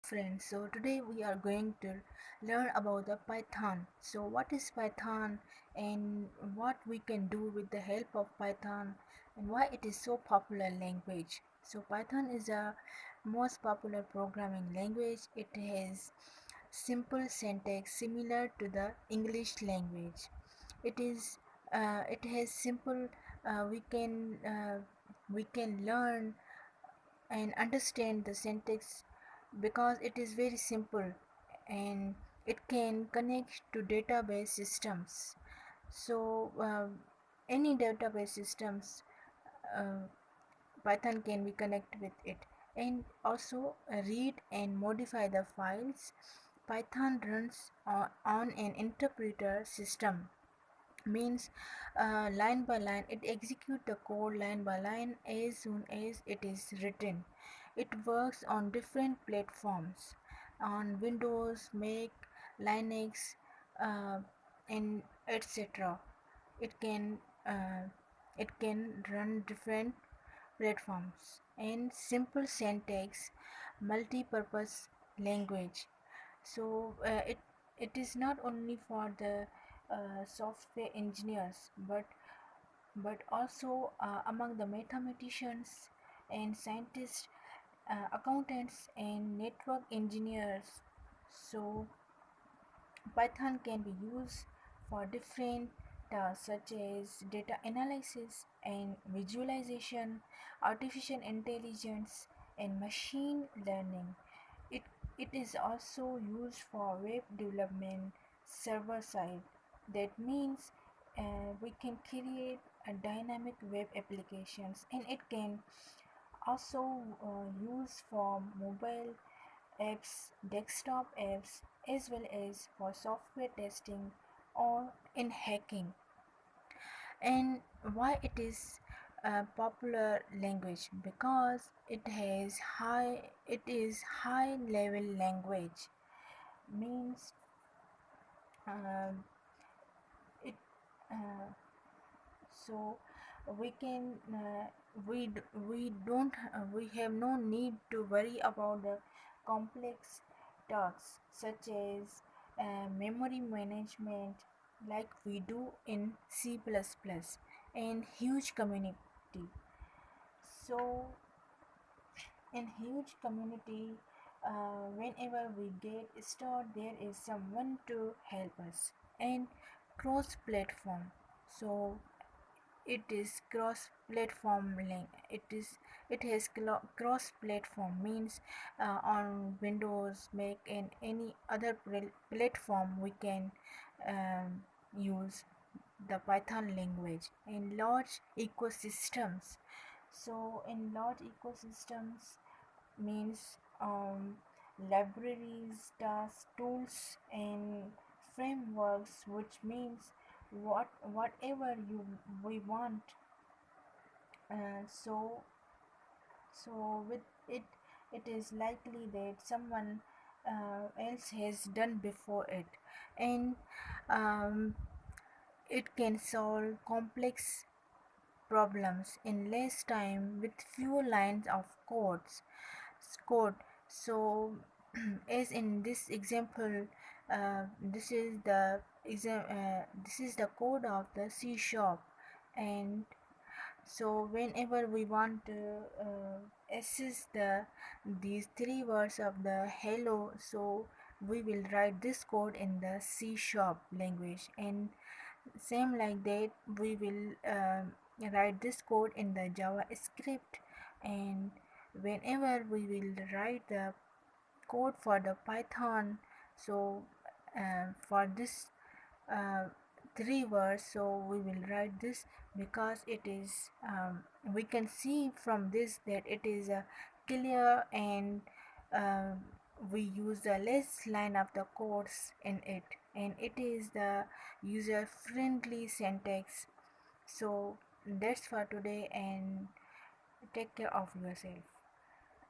Friends, so today we are going to learn about the Python. So what is Python and what we can do with the help of Python and why it is so popular language. So Python is a most popular programming language. It has simple syntax similar to the English language. It has simple we can learn and understand the syntax because it is very simple and it can connect to database systems. So any database systems, uh, Python can be connected with it, and also read and modify the files. Python runs on an interpreter system, means line by line it executes the code line by line as soon as it is written. It works on different platforms, on Windows, Mac, Linux, uh, and etc. It can uh, it can run different platforms and simple syntax, multi-purpose language. So it is not only for the software engineers, but also among the mathematicians and scientists, accountants and network engineers. So Python can be used for different tasks such as data analysis and visualization, artificial intelligence, and machine learning. It, it is also used for web development server side. That means we can create a dynamic web applications, and it can also use for mobile apps, desktop apps, as well as for software testing or in hacking. And why it is a popular language? Because it is high level language, means um, it uh, so we can we have no need to worry about the complex tasks such as memory management like we do in C++ and huge community. So in huge community, whenever we get started there is someone to help us. And cross platform, so it is cross platform link it has cross platform, means on Windows, Mac and any other platform we can um, use the Python language. In large ecosystems, so in large ecosystems means libraries, tasks, tools and frameworks, which means whatever you we want. Uh, so so with it, it is likely that someone else has done before it. And um, it can solve complex problems in less time with few lines of code. So as in this example, this is the code of the C sharp. And so whenever we want to assess these three words of the hello, so we will write this code in the C sharp language, and same like that we will write this code in the JavaScript. And whenever we will write the code for the Python, so for this uh, three words, so we will write this because it is we can see from this that it is clear, and uh, we use the less line of the codes in it, and it is the user friendly syntax. So that's for today, and take care of yourself.